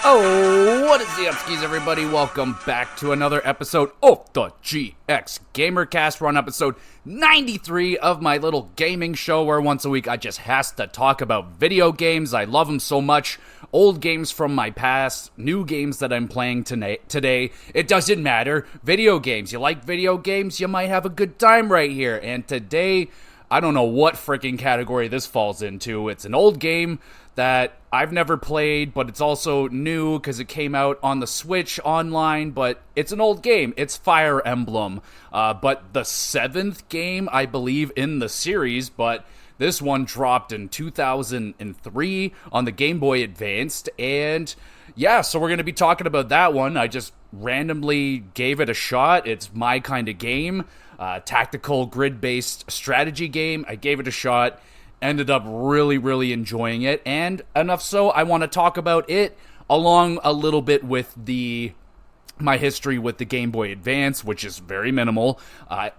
Oh, what is the upskis, everybody? Welcome back to another episode of the GXGamerCast. We're on episode 93 of my little gaming show where once a week I just has to talk about video games. I love them so much. Old games from my past, new games that I'm playing today. It doesn't matter. Video games. You like video games? You might have a good time right here. And today, I don't know what freaking category this falls into. It's an old game that I've never played, but it's also new because it came out on the Switch online, but it's an old game. It's Fire Emblem, but the 7th game, I believe, in the series, but this one dropped in 2003 on the Game Boy Advanced, and yeah, so we're going to be talking about that one. I just randomly gave it a shot. It's my kind of game, tactical grid-based strategy game. I gave it a shot. Ended up really enjoying it, and enough so, I want to talk about it along a little bit with my history with the Game Boy Advance, which is very minimal,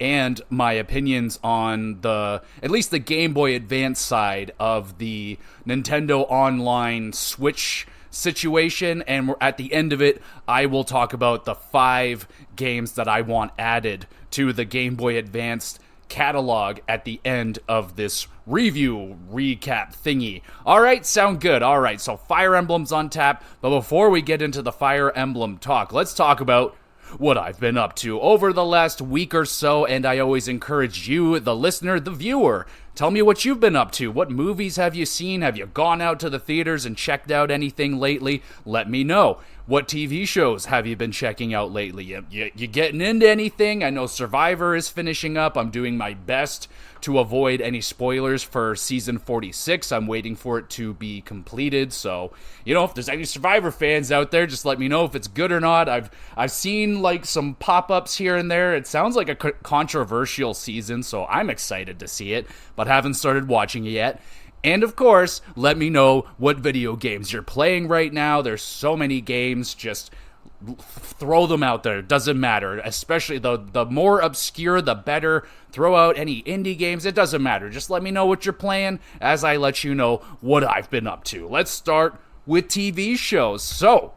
and my opinions on at least the Game Boy Advance side of the Nintendo Online Switch situation, and at the end of it, I will talk about the 5 games that I want added to the Game Boy Advance catalog at the end of this review recap thingy. Alright, sound good. Alright, so Fire Emblem's on tap, but before we get into the Fire Emblem talk, let's talk about what I've been up to over the last week or so, and I always encourage you, the listener, the viewer, tell me what you've been up to. What movies have you seen? Have you gone out to the theaters and checked out anything lately? Let me know. What TV shows have you been checking out lately? You getting into anything? I know Survivor is finishing up. I'm doing my best to avoid any spoilers for season 46. I'm waiting for it to be completed. So, if there's any Survivor fans out there, just let me know if it's good or not. I've seen like some pop-ups here and there. It sounds like a controversial season, so I'm excited to see it, but haven't started watching it yet. And of course, let me know what video games you're playing right now. There's so many games, just throw them out there. It doesn't matter. Especially the more obscure, the better. Throw out any indie games. It doesn't matter. Just let me know what you're playing as I let you know what I've been up to. Let's start with TV shows. So,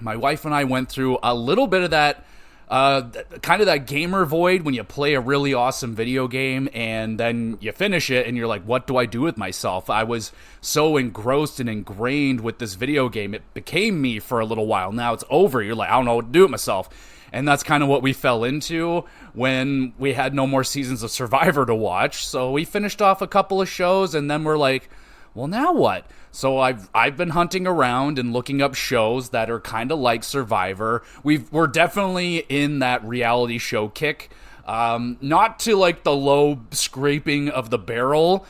my wife and I went through a little bit of that kind of that gamer void when you play a really awesome video game and then you finish it and you're like, what do I do with myself? I was so engrossed and ingrained with this video game. It became me for a little while. Now it's over. You're like, I don't know what to do with myself. And that's kind of what we fell into when we had no more seasons of Survivor to watch. So we finished off a couple of shows and then we're like, well, now what? So I've been hunting around and looking up shows that are kind of like Survivor. We're definitely in that reality show kick. Not to like the low scraping of the barrel,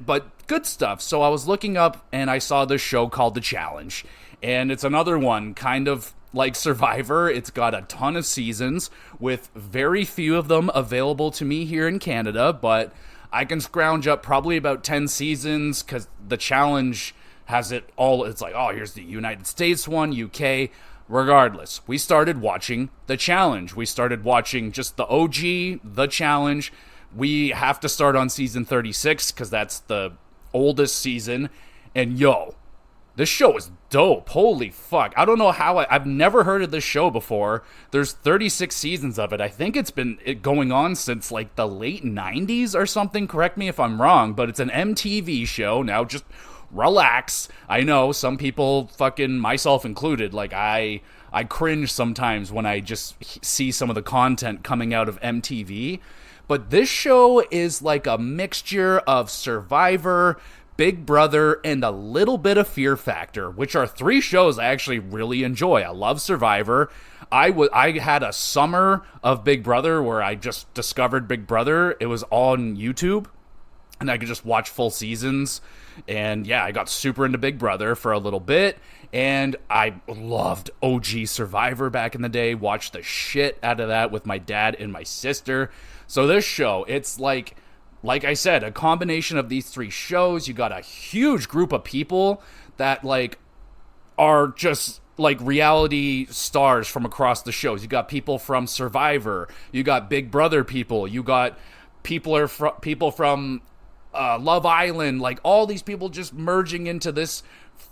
but good stuff. So I was looking up and I saw this show called The Challenge. And it's another one kind of like Survivor. It's got a ton of seasons with very few of them available to me here in Canada, but I can scrounge up probably about 10 seasons because The Challenge has it all. It's like, oh, here's the United States one, UK. Regardless, we started watching The Challenge. We started watching just the OG, The Challenge. We have to start on season 36 because that's the oldest season. And this show is dope. Holy fuck. I don't know how I've never heard of this show before. There's 36 seasons of it. I think it's been going on since like the late 90s or something. Correct me if I'm wrong, but it's an MTV show. Now just relax. I know some people, fucking myself included, like I cringe sometimes when I just see some of the content coming out of MTV. But this show is like a mixture of Survivor, Big Brother, and a little bit of Fear Factor, which are 3 shows I actually really enjoy. I love Survivor. I had a summer of Big Brother where I just discovered Big Brother. It was on YouTube, and I could just watch full seasons. And yeah, I got super into Big Brother for a little bit, and I loved OG Survivor back in the day. Watched the shit out of that with my dad and my sister. So this show, it's like I said, a combination of these 3 shows. You got a huge group of people that like are just like reality stars from across the shows. You got people from Survivor. You got Big Brother people. You got people from Love Island. Like all these people just merging into this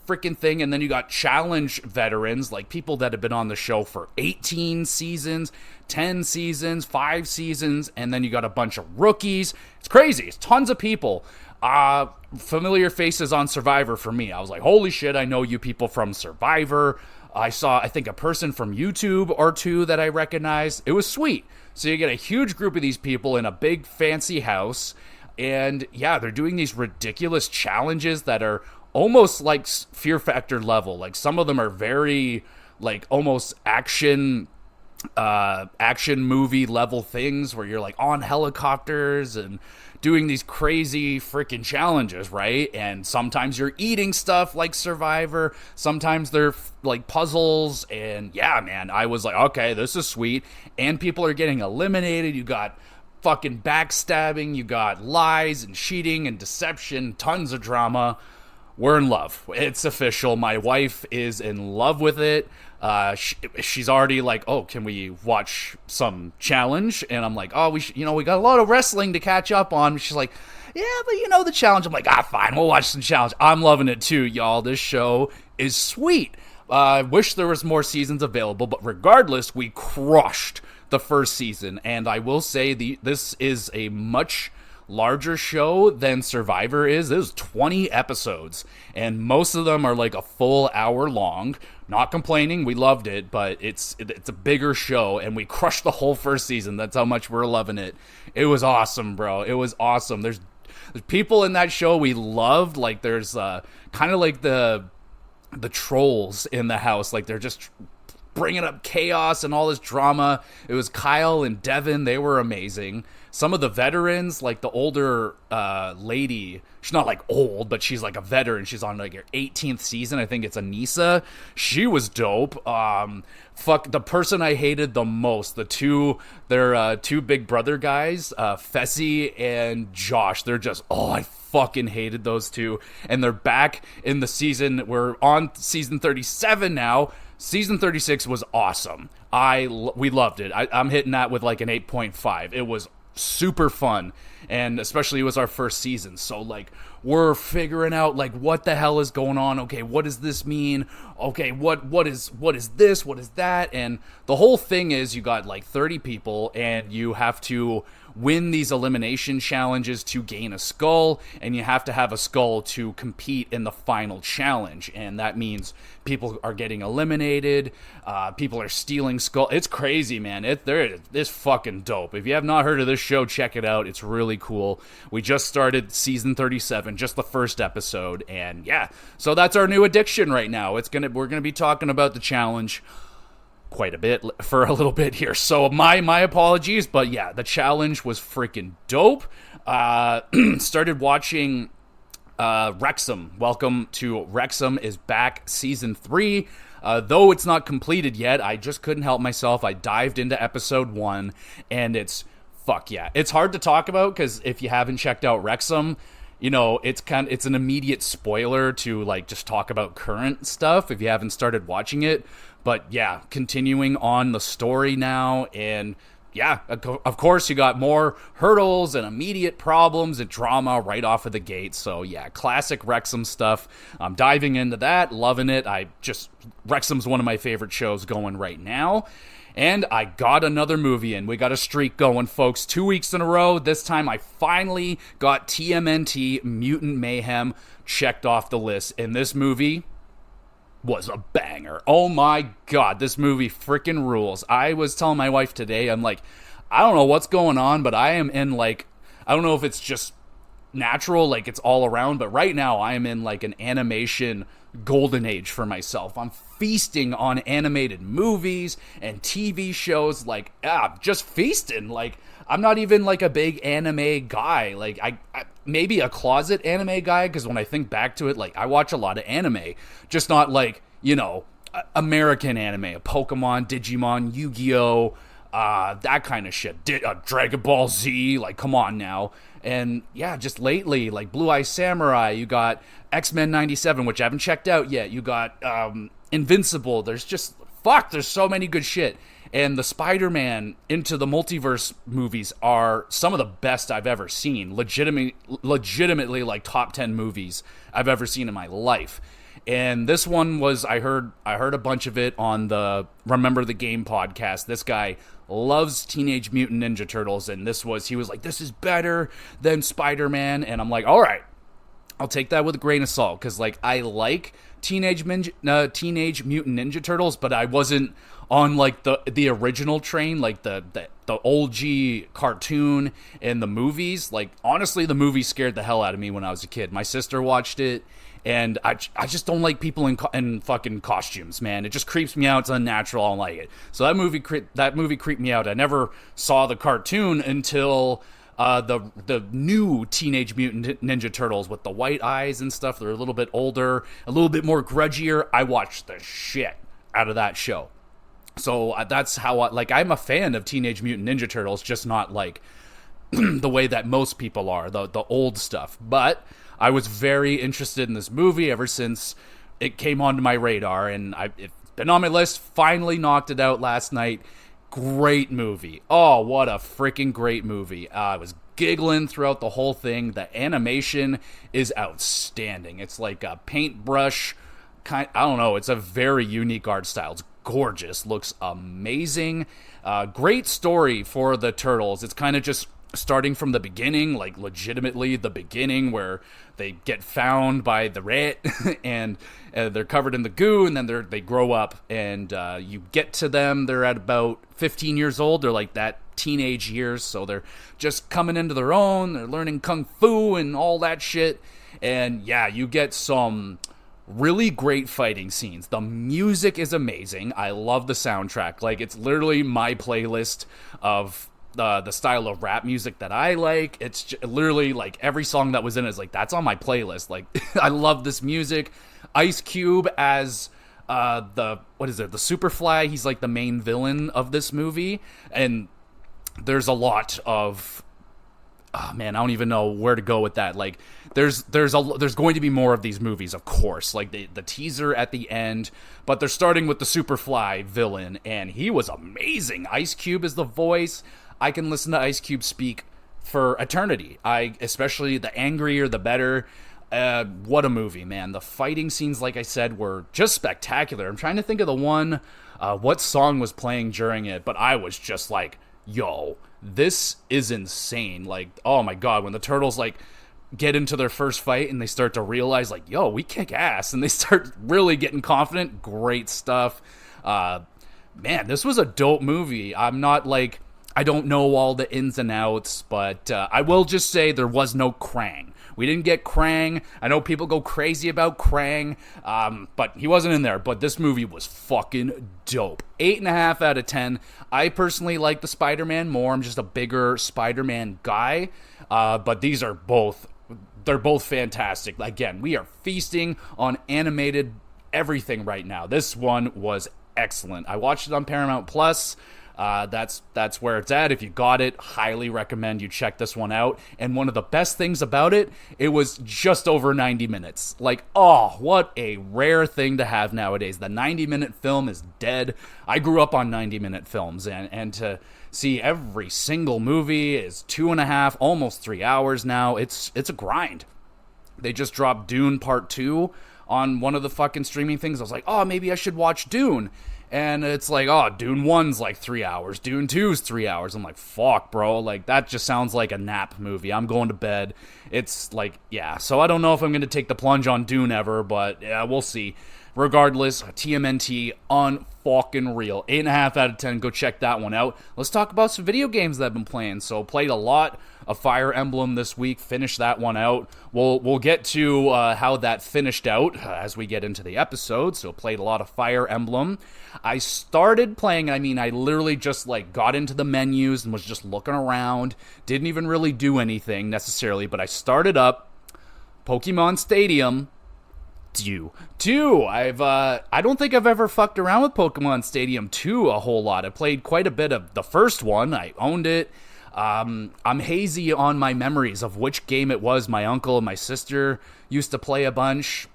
freaking thing. And then you got challenge veterans, like people that have been on the show for 18 seasons, 10 seasons, 5 seasons, and then you got a bunch of rookies. It's crazy. It's tons of people. Familiar faces on Survivor for me. I was like, holy shit, I know you people from Survivor. I saw, I think, a person from YouTube or two that I recognized. It was sweet. So you get a huge group of these people in a big fancy house, and yeah, they're doing these ridiculous challenges that are almost like Fear Factor level. Like some of them are very like almost action movie level things where you're like on helicopters and doing these crazy freaking challenges, right? And sometimes you're eating stuff like Survivor, sometimes they're like puzzles, and yeah, man, I was like, okay, this is sweet. And people are getting eliminated. You got fucking backstabbing, you got lies and cheating and deception, tons of drama. We're in love. It's official. My wife is in love with it. She's already like, oh, can we watch some challenge? And I'm like, oh, we got a lot of wrestling to catch up on. She's like, yeah, but the challenge. I'm like, fine, we'll watch some challenge. I'm loving it too, y'all. This show is sweet. I wish there was more seasons available, but regardless, we crushed the first season. And I will say this is a much larger show than Survivor is. It was 20 episodes, and most of them are like a full hour long. Not complaining, we loved it, but it's a bigger show, and we crushed the whole first season. That's how much we're loving it. It was awesome, bro. It was awesome. There's people in that show we loved. Like there's kind of like the trolls in the house. Like they're just bringing up chaos and all this drama. It was Kyle and Devin. They were amazing. Some of the veterans, like the older lady, she's not like old, but she's like a veteran. She's on like her 18th season. I think it's Anissa. She was dope. Fuck, the person I hated the most, they're two big brother guys, Fessy and Josh. They're just, I fucking hated those two. And they're back in the season. We're on season 37 now. Season 36 was awesome. We loved it. I'm hitting that with like an 8.5. It was super fun, and especially it was our first season, so like we're figuring out like what the hell is going on. Okay, what does this mean? Okay, what is this, what is that? And the whole thing is you got like 30 people, and you have to win these elimination challenges to gain a skull, and you have to have a skull to compete in the final challenge. And that means people are getting eliminated, people are stealing skull. It's crazy, man. It's fucking dope. If you have not heard of this show, check it out. It's really cool. We just started season 37, just the first episode, and yeah, so that's our new addiction right now. We're gonna be talking about the challenge quite a bit for a little bit here, so my apologies, but yeah, the challenge was freaking dope. Started watching Wrexham. Welcome to Wrexham is back, season 3. Though it's not completed yet, I just couldn't help myself. I dived into episode 1, and it's hard to talk about, because if you haven't checked out Wrexham, it's an immediate spoiler to like just talk about current stuff if you haven't started watching it. But yeah, continuing on the story now, and yeah, of course you got more hurdles and immediate problems and drama right off of the gate. So yeah, classic Wrexham stuff. I'm diving into that, loving it. Wrexham's one of my favorite shows going right now. And I got another movie in. We got a streak going, folks. 2 weeks in a row. This time I finally got TMNT Mutant Mayhem checked off the list. And this movie was a banger. Oh my god, this movie freaking rules. I was telling my wife today, I'm like, I don't know what's going on, but I am in like, I don't know if it's just natural, like it's all around, but right now I am in like an animation golden age for myself. I'm feasting on animated movies and TV shows, like just feasting. Like I'm not even like a big anime guy. Like I maybe a closet anime guy, because when I think back to it, like I watch a lot of anime, just not like, American anime, Pokemon, Digimon, Yu-Gi-Oh, that kind of shit. Dragon Ball Z, like come on now. And yeah, just lately, like Blue Eye Samurai, you got X-Men 97, which I haven't checked out yet. You got Invincible. There's so many good shit. And the Spider-Man Into the Multiverse movies are some of the best I've ever seen. Legitimately like top 10 movies I've ever seen in my life. And this one was, I heard a bunch of it on the Remember the Game podcast. This guy loves Teenage Mutant Ninja Turtles, and he was like, this is better than Spider-Man. And I'm like, all right, I'll take that with a grain of salt, because like I like Teenage Mutant Ninja Turtles, but I wasn't on like the original train, like the OG cartoon and the movies. Like honestly, the movie scared the hell out of me when I was a kid. My sister watched it, and I just don't like people in fucking costumes, man. It just creeps me out. It's unnatural. I don't like it. So that movie creeped me out. I never saw the cartoon until the new Teenage Mutant Ninja Turtles with the white eyes and stuff. They're a little bit older, a little bit more grudgier. I watched the shit out of that show. So that's how I'm a fan of Teenage Mutant Ninja Turtles, just not like the way that most people are, the old stuff. But I was very interested in this movie ever since it came onto my radar, and it's been on my list. Finally knocked it out last night. Great movie. Oh, what a freaking great movie. I was giggling throughout the whole thing. The animation is outstanding. It's like a paintbrush I don't know, it's a very unique art style. It's gorgeous, looks amazing. Great story for the Turtles. It's kind of just starting from the beginning, like legitimately the beginning, where they get found by the rat and they're covered in the goo, and then they grow up, and you get to them. They're at about 15 years old. They're like that teenage years, so they're just coming into their own. They're learning kung fu and all that shit. And yeah, you get some really great fighting scenes. The music is amazing. I love the soundtrack. Like, it's literally my playlist of the style of rap music that I like. It's literally like every song that was in it is like, that's on my playlist. Like, I love this music. Ice Cube as the Superfly. He's like the main villain of this movie, and there's a lot of, oh man, I don't even know where to go with that. Like, there's going to be more of these movies, of course, like the teaser at the end, but they're starting with the Superfly villain, and he was amazing. Ice Cube is the voice. I can listen to Ice Cube speak for eternity. Especially the angrier, the better. What a movie, man. The fighting scenes, like I said, were just spectacular. I'm trying to think of the one, what song was playing during it, but I was just like, yo, this is insane. Like, oh my god, when the Turtles like get into their first fight and they start to realize like, yo, we kick ass, and they start really getting confident. Great stuff. Man, this was a dope movie. I don't know all the ins and outs, but I will just say there was no Krang. We didn't get Krang. I know people go crazy about Krang, but he wasn't in there. But this movie was fucking dope. 8.5 out of 10. I personally like the Spider-Man more. I'm just a bigger Spider-Man guy. But they're both fantastic. Again, we are feasting on animated everything right now. This one was excellent. I watched it on Paramount Plus. That's where it's at. If you got it, highly recommend you check this one out. And one of the best things about it was just over 90 minutes. Like, oh, what a rare thing to have nowadays. The 90-minute film is dead. I grew up on 90-minute films, and to see every single movie is 2.5, almost 3 hours now. It's a grind. They just dropped Dune Part 2 on one of the fucking streaming things. I was like, oh, maybe I should watch Dune. And it's like, oh, Dune 1's like 3 hours. Dune 2's 3 hours. I'm like, fuck, bro. Like, that just sounds like a nap movie. I'm going to bed. It's like, yeah. So I don't know if I'm going to take the plunge on Dune ever, but yeah, we'll see. Regardless, TMNT, unfucking real. 8.5 out of 10. Go check that one out. Let's talk about some video games that I've been playing. So played a lot of Fire Emblem this week. Finished that one out. We'll get to how that finished out as we get into the episode. So played a lot of Fire Emblem. I started playing, I literally just like got into the menus and was just looking around. Didn't even really do anything necessarily, but I started up Pokemon Stadium 2. I don't think I've ever fucked around with Pokemon Stadium 2 a whole lot. I played quite a bit of the first one. I owned it. I'm hazy on my memories of which game it was. My uncle and my sister used to play a bunch.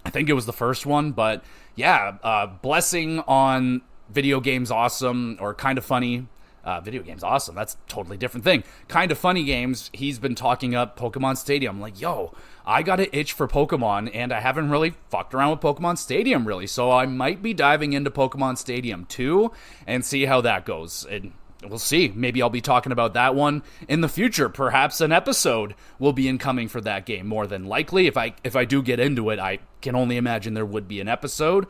I think it was the first one, but yeah, blessing on video games awesome, or kind of funny. Video games, awesome. That's a totally different thing. Kind of Funny Games, he's been talking up Pokemon Stadium. I'm like, yo, I got an itch for Pokemon, and I haven't really fucked around with Pokemon Stadium, really. So I might be diving into Pokemon Stadium 2 and see how that goes. And we'll see. Maybe I'll be talking about that one in the future. Perhaps an episode will be incoming for that game, more than likely. If I do get into it, I can only imagine there would be an episode.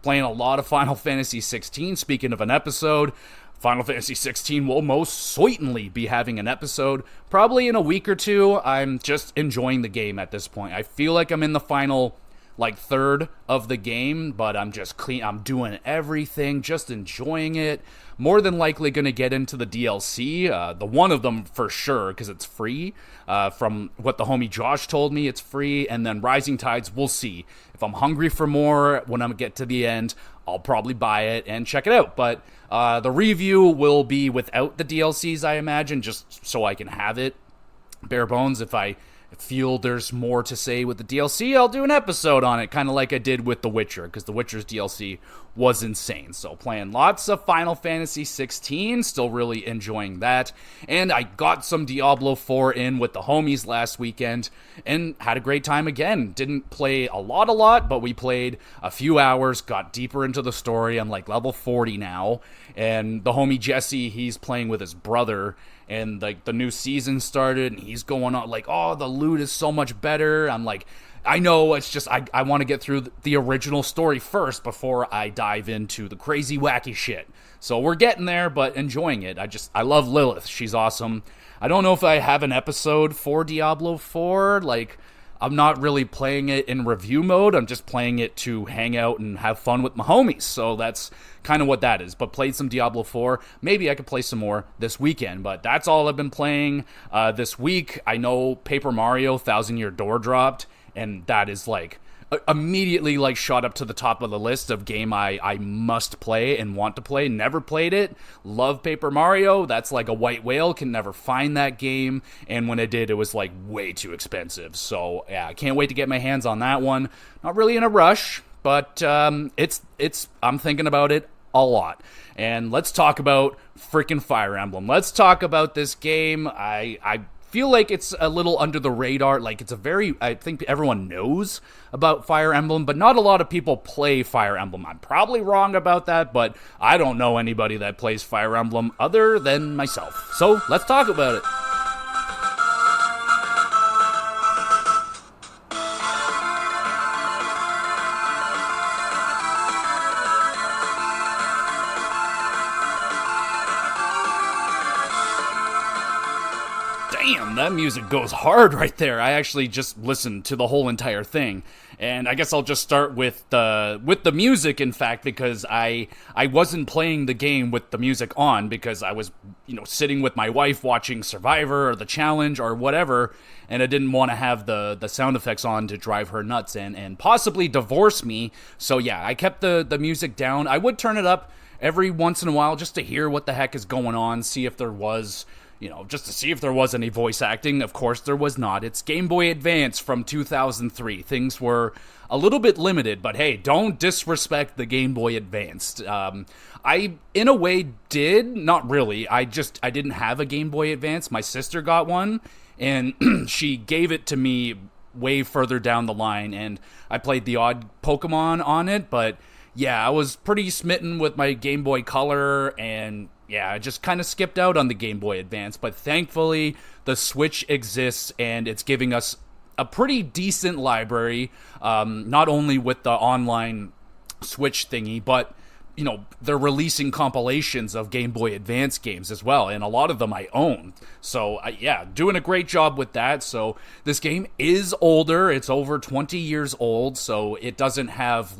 Playing a lot of Final Fantasy 16. Speaking of an episode, Final Fantasy 16 will most certainly be having an episode, probably in a week or two. I'm just enjoying the game at this point. I feel like I'm in the final, third of the game, but I'm just I'm doing everything, just enjoying it. More than likely going to get into the DLC, the one of them for sure, because it's free. From what the homie Josh told me, it's free. And then Rising Tides, we'll see. If I'm hungry for more, when I get to the end, I'll probably buy it and check it out. But the review will be without the DLCs, I imagine, just so I can have it. Bare bones, if I feel there's more to say with the DLC, I'll do an episode on it, kind of like I did with The Witcher, because The Witcher's DLC was insane. So playing lots of Final Fantasy 16, still really enjoying that. And I got some Diablo 4 in with the homies last weekend and had a great time again. Didn't play a lot, but we played a few hours, got deeper into the story. I'm level 40 now. And the homie Jesse, he's playing with his brother, and the new season started, and he's going on oh, the loot is so much better. I'm like, I know, it's just I want to get through the original story first before I dive into the crazy wacky shit. So we're getting there, but enjoying it. I love Lilith. She's awesome. I don't know if I have an episode for Diablo 4. I'm not really playing it in review mode. I'm just playing it to hang out and have fun with my homies. So that's kind of what that is. But played some Diablo 4. Maybe I could play some more this weekend. But that's all I've been playing this week. I know Paper Mario Thousand Year Door dropped. And that is immediately shot up to the top of the list of game I must play and want to play. Never played it. Love Paper Mario. That's like a white whale. Can never find that game. And when I did, it was way too expensive. So yeah, I can't wait to get my hands on that one. Not really in a rush, but I'm thinking about it a lot. And let's talk about freaking Fire Emblem. Let's talk about this game. I feel like it's a little under the radar. I think everyone knows about Fire Emblem, but not a lot of people play Fire Emblem. I'm probably wrong about that, but I don't know anybody that plays Fire Emblem other than myself. So let's talk about it. Damn, that music goes hard right there. I actually just listened to the whole entire thing. And I guess I'll just start with the music, in fact, because I wasn't playing the game with the music on because I was, sitting with my wife watching Survivor or The Challenge or whatever, and I didn't want to have the sound effects on to drive her nuts and possibly divorce me. So yeah, I kept the music down. I would turn it up every once in a while just to hear what the heck is going on, see if there was... just to see if there was any voice acting. Of course, there was not. It's Game Boy Advance from 2003. Things were a little bit limited, but hey, don't disrespect the Game Boy Advance. I, in a way, did. Not really. I didn't have a Game Boy Advance. My sister got one, and she gave it to me way further down the line, and I played the odd Pokemon on it, but yeah, I was pretty smitten with my Game Boy Color, and yeah, I just kind of skipped out on the Game Boy Advance, but thankfully the Switch exists and it's giving us a pretty decent library, not only with the online Switch thingy, but, they're releasing compilations of Game Boy Advance games as well, and a lot of them I own. So, yeah, doing a great job with that. So, this game is older. It's over 20 years old, so it doesn't have,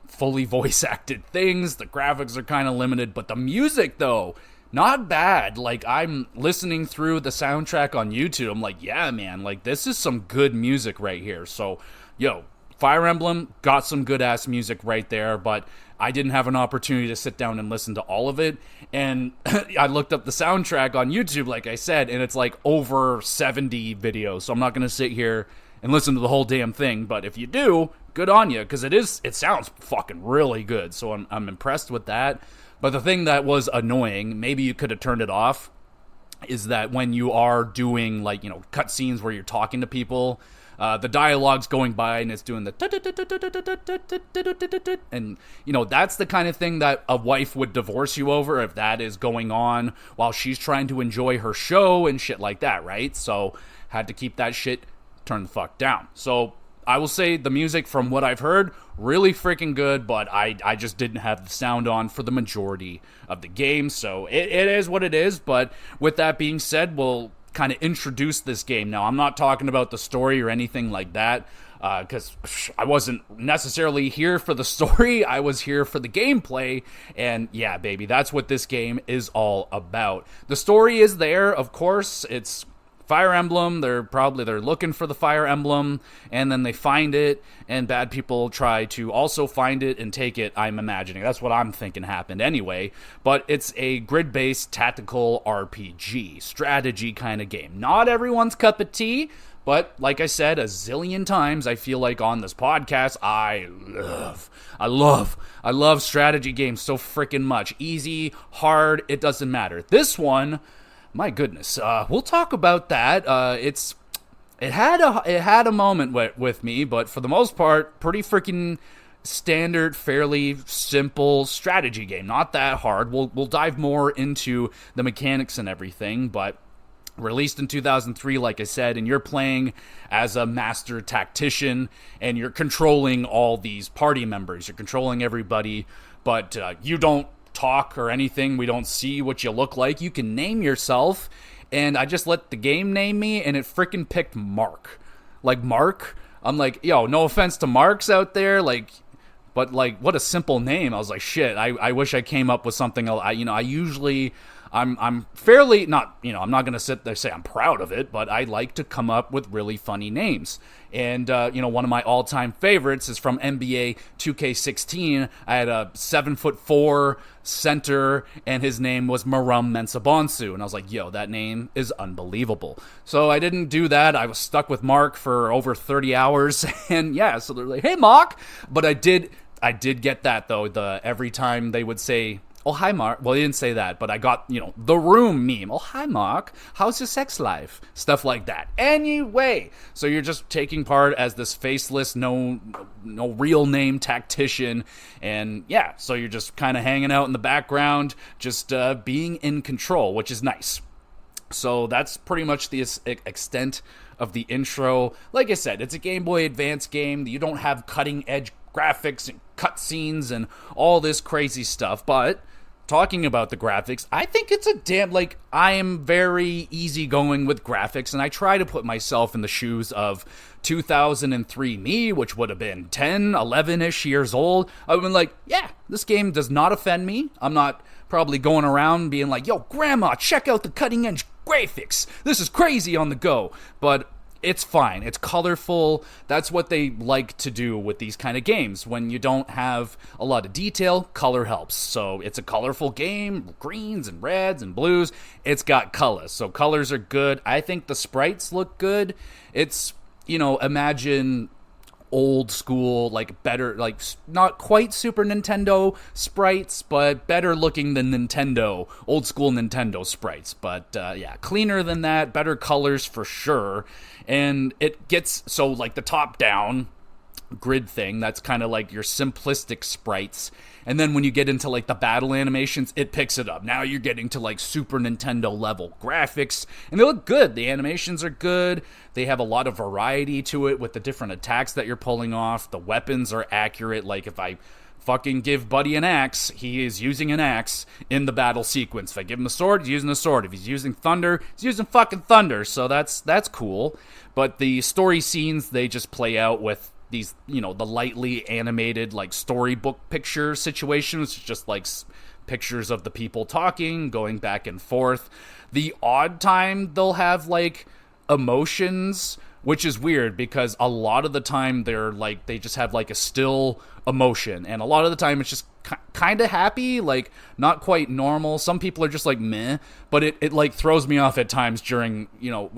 fully voice acted things. The graphics are kind of limited, but the music though, not bad. I'm listening through the soundtrack on YouTube. I'm like, yeah, man, this is some good music right here. So, Fire Emblem got some good ass music right there, but I didn't have an opportunity to sit down and listen to all of it. And I looked up the soundtrack on YouTube, like I said, and it's over 70 videos. So I'm not going to sit here and listen to the whole damn thing. But if you do, good on you, because it sounds fucking really good. So I'm impressed with that. But the thing that was annoying, maybe you could have turned it off, is that when you are doing, like, cutscenes where you're talking to people, the dialogue's going by and it's doing the and that's the kind of thing that a wife would divorce you over if that is going on while she's trying to enjoy her show and shit like that, right? So had to keep that shit turned the fuck down. So I will say the music, from what I've heard, really freaking good, but I just didn't have the sound on for the majority of the game, so it is what it is. But with that being said, we'll kind of introduce this game. Now, I'm not talking about the story or anything like that, because I wasn't necessarily here for the story. I was here for the gameplay, and yeah, baby, that's what this game is all about. The story is there, of course. It's Fire Emblem. They're looking for the Fire Emblem, and then they find it, and bad people try to also find it and take it, I'm imagining. That's what I'm thinking happened anyway. But it's a grid-based tactical RPG, strategy kind of game. Not everyone's cup of tea, but like I said a zillion times, I feel like on this podcast, I love strategy games so freaking much. Easy, hard, it doesn't matter. This one, my goodness, we'll talk about that. It had a moment with me, but for the most part, pretty freaking standard, fairly simple strategy game. Not that hard. We'll dive more into the mechanics and everything, but released in 2003, like I said, and you're playing as a master tactician, and you're controlling all these party members. You're controlling everybody, but you don't talk or anything. We don't see what you look like. You can name yourself, and I just let the game name me, and it freaking picked Mark. Like, Mark? I'm like, yo, no offense to Marks out there, but what a simple name. I was like, shit, I wish I came up with something else. I usually, I'm fairly, not, I'm not going to sit there and say I'm proud of it, but I like to come up with really funny names. And, one of my all-time favorites is from NBA 2K16. I had a 7'4" center, and his name was Marum Mensah-Bonsu. And I was like, yo, that name is unbelievable. So I didn't do that. I was stuck with Mark for over 30 hours. And yeah, so they're like, hey, Mark. But I did get that, though. Every time they would say, oh, hi, Mark. Well, he didn't say that, but I got, the room meme. Oh, hi, Mark. How's your sex life? Stuff like that. Anyway, so you're just taking part as this faceless, no real name tactician. And yeah, so you're just kind of hanging out in the background, just being in control, which is nice. So that's pretty much the extent of the intro. Like I said, it's a Game Boy Advance game. You don't have cutting-edge graphics and cutscenes and all this crazy stuff, but talking about the graphics, I think it's I am very easygoing with graphics, and I try to put myself in the shoes of 2003 me, which would have been 10, 11-ish years old. I would have been like, yeah, this game does not offend me. I'm not probably going around being like, yo, grandma, check out the cutting-edge graphics. This is crazy on the go. But it's fine. It's colorful. That's what they like to do with these kind of games. When you don't have a lot of detail, color helps. So it's a colorful game, greens and reds and blues. It's got colors. So colors are good. I think the sprites look good. It's, imagine old school, better, not quite Super Nintendo sprites, but better looking than Nintendo, old school Nintendo sprites. But yeah, cleaner than that, better colors for sure. And it gets, so the top down grid thing, that's kind of like your simplistic sprites. And then when you get into the battle animations, it picks it up. Now you're getting to Super Nintendo level graphics, and they look good. The animations are good. They have a lot of variety to it with the different attacks that you're pulling off. The weapons are accurate. If I fucking give Buddy an axe, he is using an axe in the battle sequence. If I give him a sword, he's using a sword. If he's using thunder, he's using fucking thunder. So that's cool. But the story scenes, they just play out with these, the lightly animated, storybook picture situations, just pictures of the people talking, going back and forth. The odd time they'll have, emotions, which is weird because a lot of the time they're they just have a still emotion, and a lot of the time it's just kind of happy, like not quite normal. Some people are just like meh, but it like throws me off at times during,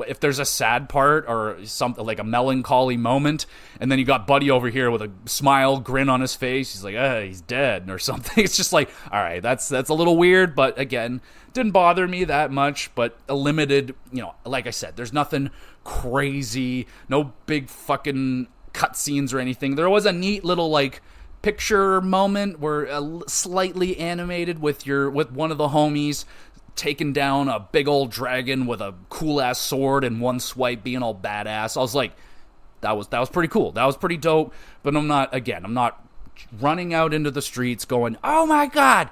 if there's a sad part or something like a melancholy moment, and then you got Buddy over here with a smile, grin on his face. He's like, he's dead or something. It's just like, all right, that's a little weird, but again, didn't bother me that much. But a limited, like I said, there's nothing crazy, no big fucking cutscenes or anything. There was a neat little like picture moment where slightly animated with one of the homies taking down a big old dragon with a cool ass sword and one swipe, being all badass. I was like, that was pretty cool. That was pretty dope. But I'm not running out into the streets going, oh my god,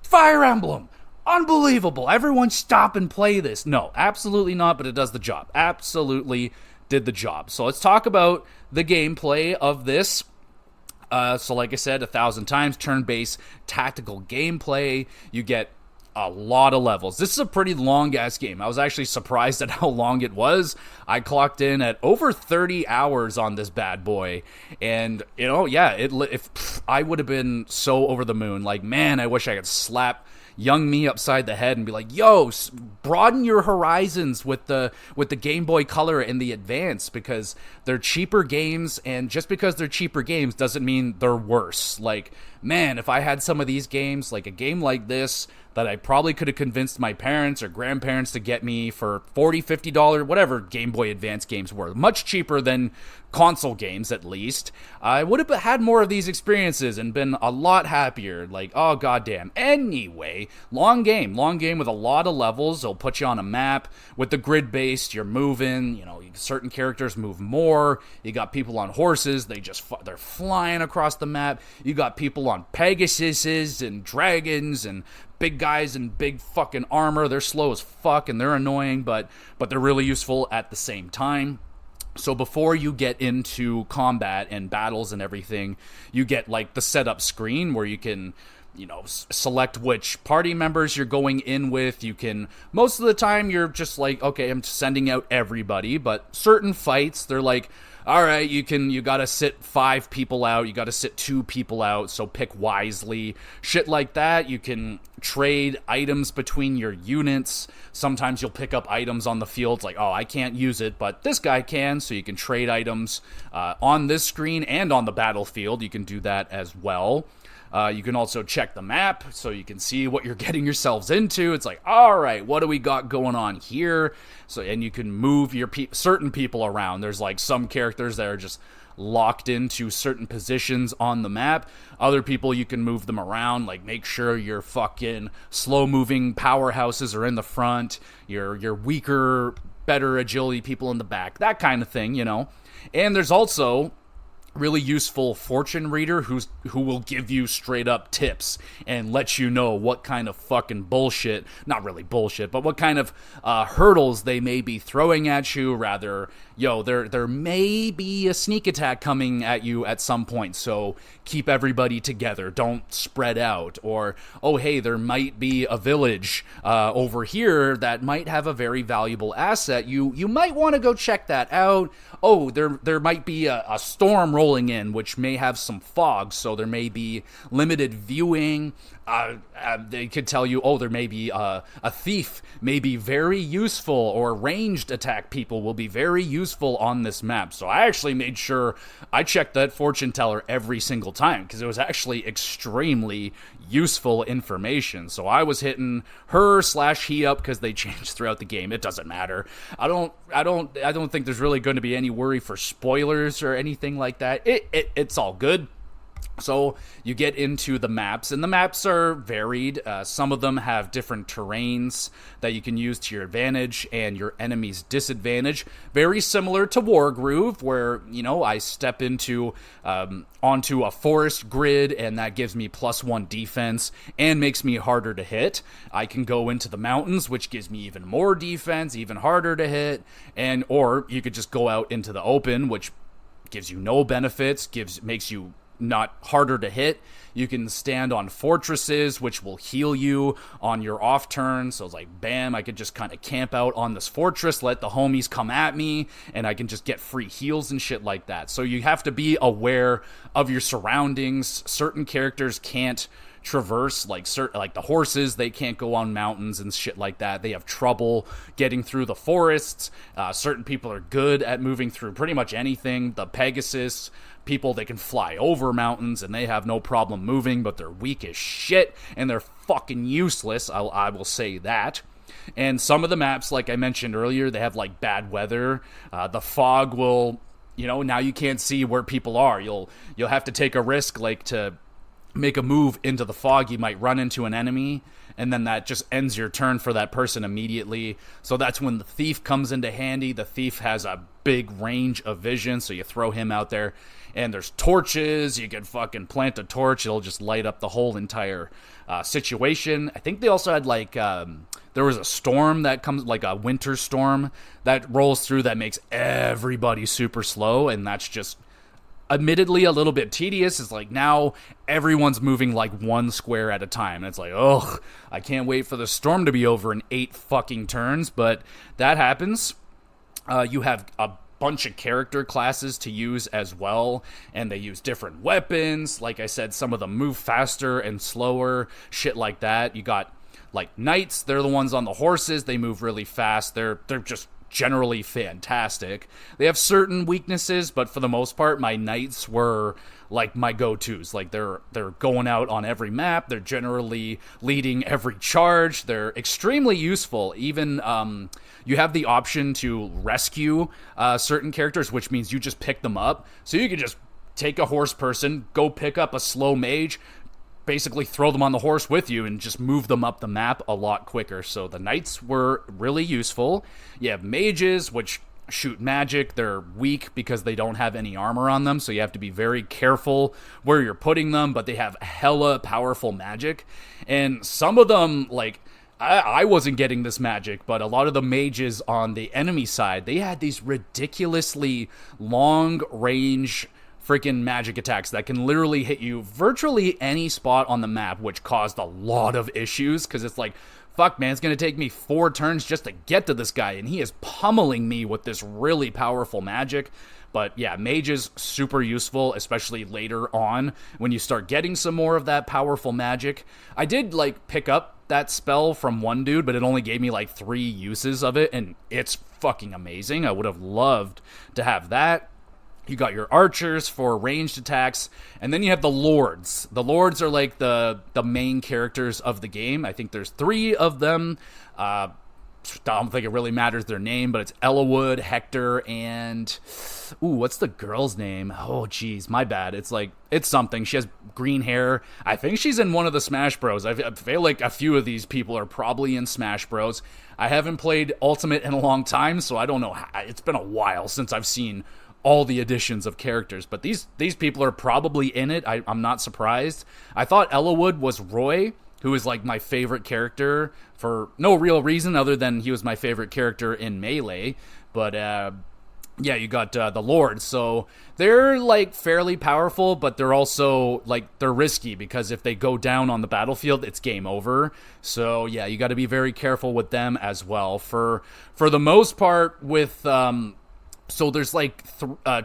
Fire Emblem, unbelievable, everyone stop and play this. No, absolutely not. But it does the job. Absolutely did the job. So let's talk about the gameplay of this. So like I said 1,000 times, turn-based tactical gameplay. You get a lot of levels. This is a pretty long-ass game. I was actually surprised at how long it was. I clocked in at over 30 hours on this bad boy. And, if I would have been so over the moon. Like, man, I wish I could slap young me upside the head and be like, yo, broaden your horizons with the Game Boy Color and the Advance, because they're cheaper games, and just because they're cheaper games doesn't mean they're worse. Like, man, if I had some of these games, like a game like this that I probably could have convinced my parents or grandparents to get me for $40, $50, whatever Game Boy Advance games were, much cheaper than console games at least, I would have had more of these experiences and been a lot happier. Like, oh goddamn. Anyway, long game with a lot of levels. It'll put you on a map with the grid based. You're moving, certain characters move more. You got people on horses, they're flying across the map. You got people on Pegasuses and dragons and big guys in big fucking armor. They're slow as fuck and they're annoying, but they're really useful at the same time. So before you get into combat and battles and everything, you get like the setup screen where you can, select which party members you're going in with. You can, most of the time you're just like, okay, I'm sending out everybody, but certain fights, they're like, all right, you gotta sit 5 people out, you gotta sit 2 people out, so pick wisely. Shit like that. You can trade items between your units. Sometimes you'll pick up items on the field, like, oh, I can't use it, but this guy can, so you can trade items on this screen and on the battlefield. You can do that as well. You can also check the map so you can see what you're getting yourselves into. It's like, all right, what do we got going on here? So, and you can move your certain people around. There's like some characters that are just locked into certain positions on the map. Other people, you can move them around, like make sure your fucking slow-moving powerhouses are in the front, your weaker, better agility people in the back, that kind of thing, And there's also really useful fortune reader who will give you straight up tips and let you know what kind of fucking bullshit, not really bullshit, but what kind of hurdles they may be throwing at you. Rather, there may be a sneak attack coming at you at some point, so keep everybody together, don't spread out. Or, oh hey, there might be a village over here that might have a very valuable asset. You might want to go check that out. Oh, there might be a storm rolling in, which may have some fog, so there may be limited viewing. They could tell you, oh, there may be a thief may be very useful, or ranged attack people will be very useful on this map. So I actually made sure I checked that fortune teller every single time, because it was actually extremely useful information. So I was hitting her/he up, because they changed throughout the game. It doesn't matter. I don't think there's really going to be any worry for spoilers or anything like that. It's all good. So you get into the maps, and the maps are varied. Some of them have different terrains that you can use to your advantage and your enemy's disadvantage. Very similar to Wargroove, where, I step onto a forest grid, and that gives me +1 defense and makes me harder to hit. I can go into the mountains, which gives me even more defense, even harder to hit, or you could just go out into the open, which gives you no benefits, makes you not harder to hit. You can stand on fortresses, which will heal you on your off turn. So it's like, bam, I could just kind of camp out on this fortress, let the homies come at me, and I can just get free heals and shit like that. So you have to be aware of your surroundings. Certain characters can't traverse, like the horses, they can't go on mountains and shit like that. They have trouble getting through the forests. Certain people are good at moving through pretty much anything. The Pegasus people, they can fly over mountains and they have no problem moving, but they're weak as shit and they're fucking useless. I will say that. And some of the maps, like I mentioned earlier, they have like bad weather. The fog will, now you can't see where people are. You'll have to take a risk, like to make a move into the fog. You might run into an enemy, and then that just ends your turn for that person immediately. So that's when the thief comes into handy. The thief has a big range of vision, so you throw him out there. And there's torches. You can fucking plant a torch. It'll just light up the whole entire situation. I think they also had like, there was a storm that comes, like a winter storm that rolls through that makes everybody super slow. And that's just admittedly a little bit tedious. It's like now everyone's moving like one square at a time. And it's like, ugh, I can't wait for the storm to be over in 8 fucking turns. But that happens. You have a bunch of character classes to use as well, and they use different weapons. Like I said, some of them move faster and slower, shit like that. You got like knights, they're the ones on the horses, they move really fast. They're just generally fantastic. They have certain weaknesses, but for the most part, my knights were like my go-tos. Like they're going out on every map. They're generally leading every charge. They're extremely useful. Even you have the option to rescue certain characters, which means you just pick them up. So you can just take a horse person, go pick up a slow mage, basically throw them on the horse with you and just move them up the map a lot quicker. So the knights were really useful. You have mages, which shoot magic. They're weak because they don't have any armor on them, so you have to be very careful where you're putting them, but they have hella powerful magic. And some of them, like, I wasn't getting this magic, but a lot of the mages on the enemy side, they had these ridiculously long range freaking magic attacks that can literally hit you virtually any spot on the map, which caused a lot of issues, because it's like, fuck, man, it's going to take me 4 turns just to get to this guy, and he is pummeling me with this really powerful magic. But yeah, mages, super useful, especially later on when you start getting some more of that powerful magic. I did, like, pick up that spell from one dude, but it only gave me, like, 3 uses of it, and it's fucking amazing. I would have loved to have that. You got your archers for ranged attacks, and then you have the lords. The lords are like the main characters of the game. I think there's 3 of them. I don't think it really matters their name, but it's Ellawood, Hector, and what's the girl's name? Oh, geez, my bad. It's something. She has green hair. I think she's in one of the Smash Bros. I feel like a few of these people are probably in Smash Bros. I haven't played Ultimate in a long time, so I don't know. It's been a while since I've seen all the additions of characters, but these people are probably in it. I'm not surprised. I thought Ellawood was Roy, who is like my favorite character for no real reason other than he was my favorite character in Melee. But yeah, you got the Lords, so they're like fairly powerful, but they're also like they're risky because if they go down on the battlefield, it's game over. So yeah, you got to be very careful with them as well. For the most part, with so there's like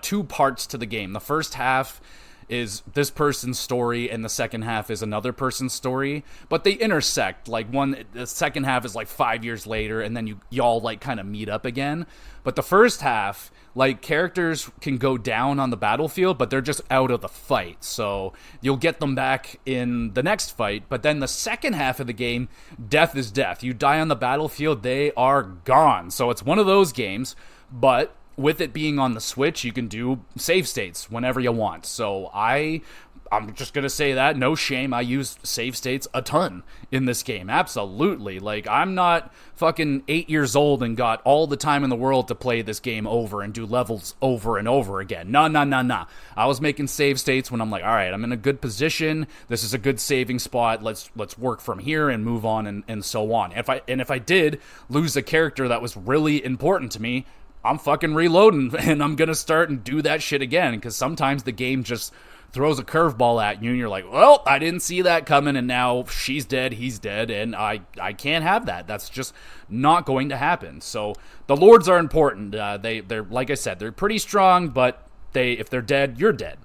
2 parts to the game. The first half is this person's story, and the second half is another person's story, but they intersect. Like the second half is like 5 years later, and then y'all like kind of meet up again. But the first half, like, characters can go down on the battlefield, but they're just out of the fight, so you'll get them back in the next fight. But then the second half of the game, death is death. You die on the battlefield, they are gone. So it's one of those games, but with it being on the Switch, you can do save states whenever you want. So I'm just going to say that, no shame, I use save states a ton in this game. Absolutely. Like, I'm not fucking 8 years old and got all the time in the world to play this game over and do levels over and over again. Nah. I was making save states when I'm like, all right, I'm in a good position. This is a good saving spot. Let's work from here and move on and so on. If I did lose a character that was really important to me, I'm fucking reloading, and I'm gonna start and do that shit again, because sometimes the game just throws a curveball at you, and you're like, well, I didn't see that coming, and now she's dead, he's dead, and I can't have that. That's just not going to happen. So the lords are important. They're like I said, they're pretty strong, but if they're dead, you're dead.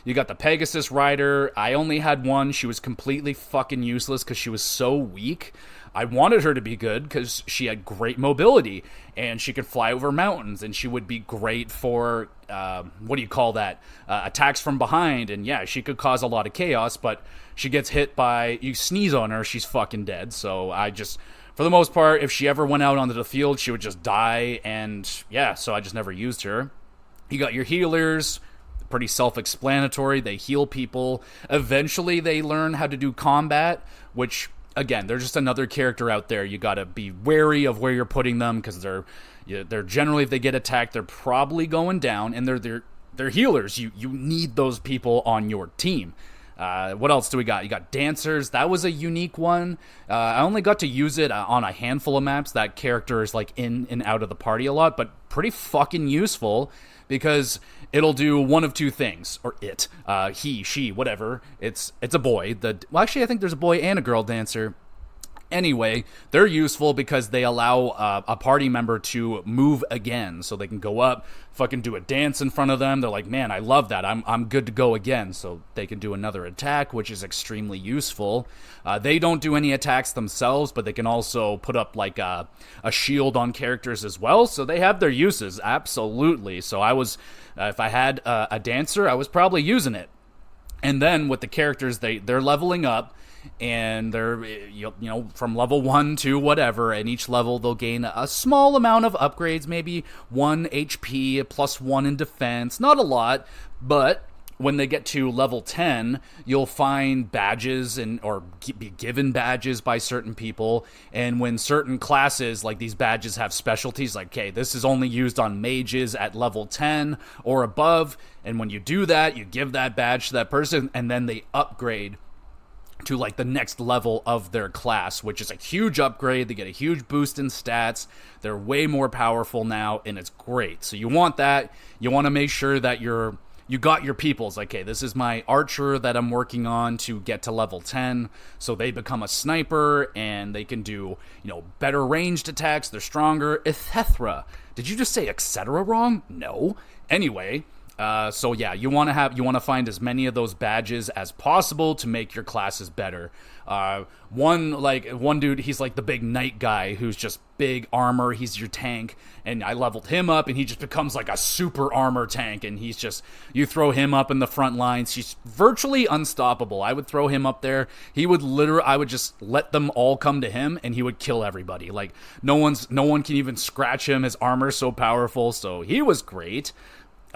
You got the Pegasus Rider. I only had one. She was completely fucking useless because she was so weak. I wanted her to be good because she had great mobility and she could fly over mountains, and she would be great for, attacks from behind. And yeah, she could cause a lot of chaos, but she gets hit by, you sneeze on her, she's fucking dead. So for the most part, if she ever went out onto the field, she would just die. And yeah, so I just never used her. You got your healers. Pretty self-explanatory. They heal people. Eventually, they learn how to do combat, which, again, they're just another character out there. You gotta be wary of where you're putting them, because they're generally, if they get attacked, they're probably going down, and they're healers. You need those people on your team. What else do we got? You got dancers. That was a unique one. I only got to use it on a handful of maps. That character is like in and out of the party a lot, but pretty fucking useful, because it'll do one of two things, or he, she, whatever. It's a boy. Actually, I think there's a boy and a girl dancer. Anyway, they're useful because they allow a party member to move again, so they can go up, fucking do a dance in front of them. They're like, man, I love that. I'm good to go again, so they can do another attack, which is extremely useful. They don't do any attacks themselves, but they can also put up like a shield on characters as well, so they have their uses, absolutely. So I was, if I had a dancer, I was probably using it. And then with the characters, they're leveling up, and they're, from level 1 to whatever, and each level they'll gain a small amount of upgrades, maybe 1 HP plus 1 in defense, not a lot, but when they get to level 10, you'll find badges or be given badges by certain people, and when certain classes, like these badges have specialties, like, okay, this is only used on mages at level 10 or above, and when you do that, you give that badge to that person, and then they upgrade to like the next level of their class, which is a huge upgrade. They get a huge boost in stats. They're way more powerful now, and it's great. So you want that. You want to make sure that you got your people. It's like, okay, this is my archer that I'm working on to get to level 10. So they become a sniper, and they can do, better ranged attacks. They're stronger, etc. Did you just say etc. wrong? No. Anyway, so yeah, you want to find as many of those badges as possible to make your classes better. One dude, he's like the big knight guy who's just big armor. He's your tank, and I leveled him up, and he just becomes like a super armor tank, and you throw him up in the front lines. He's virtually unstoppable. I would throw him up there. I would just let them all come to him, and he would kill everybody. Like no one can even scratch him. His armor's so powerful, so he was great.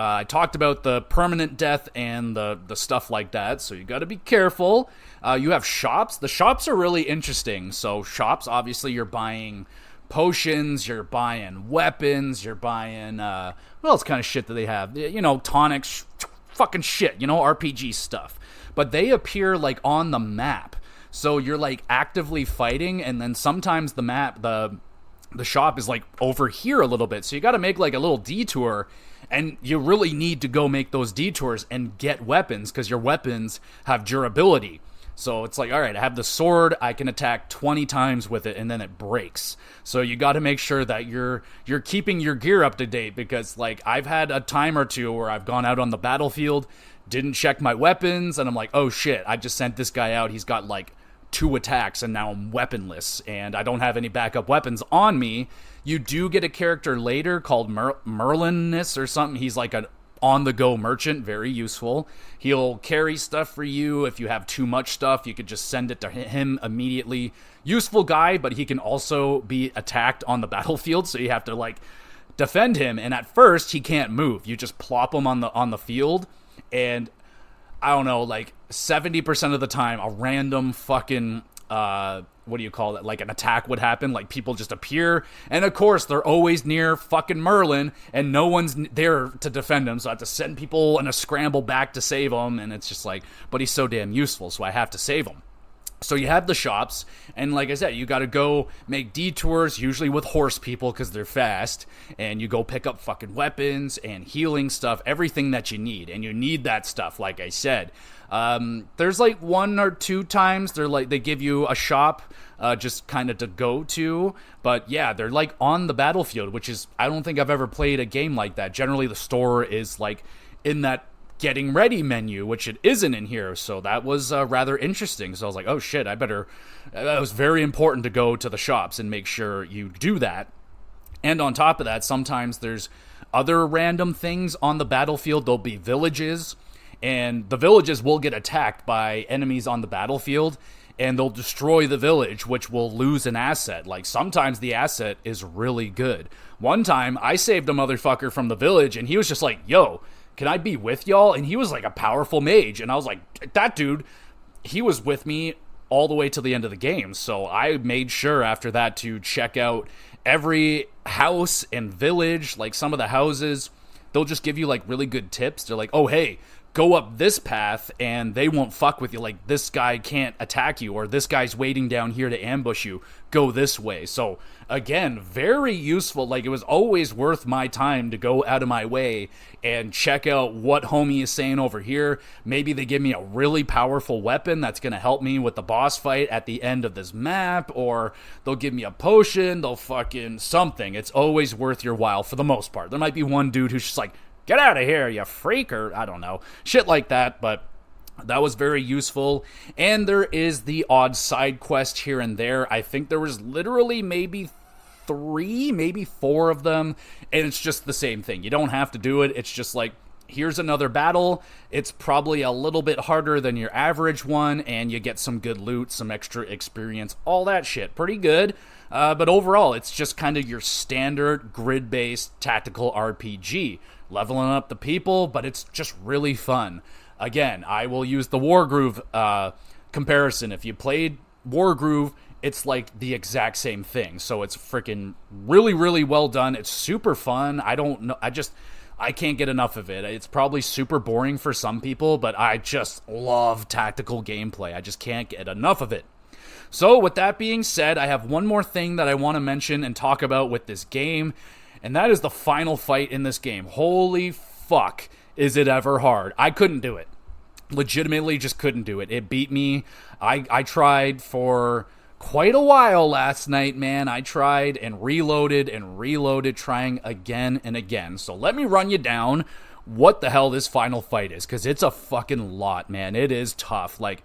I talked about the permanent death and the stuff like that, so you got to be careful. You have shops. The shops are really interesting. So shops, obviously, you're buying potions, you're buying weapons, you're buying, what else kind of shit do they have? Tonics, fucking shit, RPG stuff. But they appear, like, on the map. So you're, like, actively fighting, and then sometimes the map, the shop is, like, over here a little bit. So you got to make, like, a little detour. And you really need to go make those detours and get weapons, because your weapons have durability. So it's like, all right, I have the sword, I can attack 20 times with it, and then it breaks. So you got to make sure that you're keeping your gear up to date, because like I've had a time or two where I've gone out on the battlefield, didn't check my weapons, and I'm like, oh shit, I just sent this guy out, he's got like 2 attacks, and now I'm weaponless, and I don't have any backup weapons on me. You do get a character later called Merlinus or something. He's like an on-the-go merchant, very useful. He'll carry stuff for you. If you have too much stuff, you could just send it to him immediately. Useful guy, but he can also be attacked on the battlefield, so you have to like defend him. And at first, he can't move. You just plop him on the field, and I don't know, like 70% of the time, a random fucking like an attack would happen, like people just appear, and of course they're always near fucking Merlin, and no one's there to defend him, so I have to send people in a scramble back to save him, and it's just like, but he's so damn useful, so I have to save him. So you have the shops, and like I said, you got to go make detours, usually with horse people because they're fast, and you go pick up fucking weapons and healing stuff, everything that you need, and you need that stuff, like I said. There's like 1 or 2 times they give you a shop just kind of to go to, but yeah, they're like on the battlefield, which is, I don't think I've ever played a game like that. Generally, the store is like in that getting ready menu, which it isn't in here, so that was rather interesting. So I was like, oh shit, it was very important to go to the shops and make sure you do that. And on top of that, sometimes there's other random things on the battlefield. There'll be villages, and the villages will get attacked by enemies on the battlefield, and they'll destroy the village, which will lose an asset. Like, sometimes the asset is really good. One time, I saved a motherfucker from the village, and he was just like, yo, can I be with y'all? And he was like a powerful mage. And I was like, that dude, he was with me all the way to the end of the game. So I made sure after that to check out every house and village. Like, some of the houses, they'll just give you like really good tips. They're like, oh, hey, go up this path and they won't fuck with you. Like, this guy can't attack you, or this guy's waiting down here to ambush you. Go this way. So again, very useful. Like, it was always worth my time to go out of my way and check out what homie is saying over here. Maybe they give me a really powerful weapon that's going to help me with the boss fight at the end of this map, or they'll give me a potion, they'll fucking something. It's always worth your while for the most part. There might be one dude who's just like, get out of here, you freak, or I don't know, shit like that, but that was very useful. And there is the odd side quest here and there. I think there was literally maybe 3, maybe 4 of them, and it's just the same thing. You don't have to do it. It's just like, here's another battle. It's probably a little bit harder than your average one, and you get some good loot, some extra experience, all that shit. Pretty good. But overall, it's just kind of your standard grid-based tactical RPG. Leveling up the people, but it's just really fun. Again, I will use the Wargroove comparison. If you played Wargroove, it's like the exact same thing. So it's freaking really, really well done. It's super fun. I don't know. I can't get enough of it. It's probably super boring for some people, but I just love tactical gameplay. I just can't get enough of it. So with that being said, I have one more thing that I want to mention and talk about with this game, and that is the final fight in this game. Holy fuck, is it ever hard. I couldn't do it. Legitimately just couldn't do it. It beat me. I tried for quite a while last night, man. I tried and reloaded, trying again and again. So let me run you down what the hell this final fight is, because it's a fucking lot, man. It is tough. Like,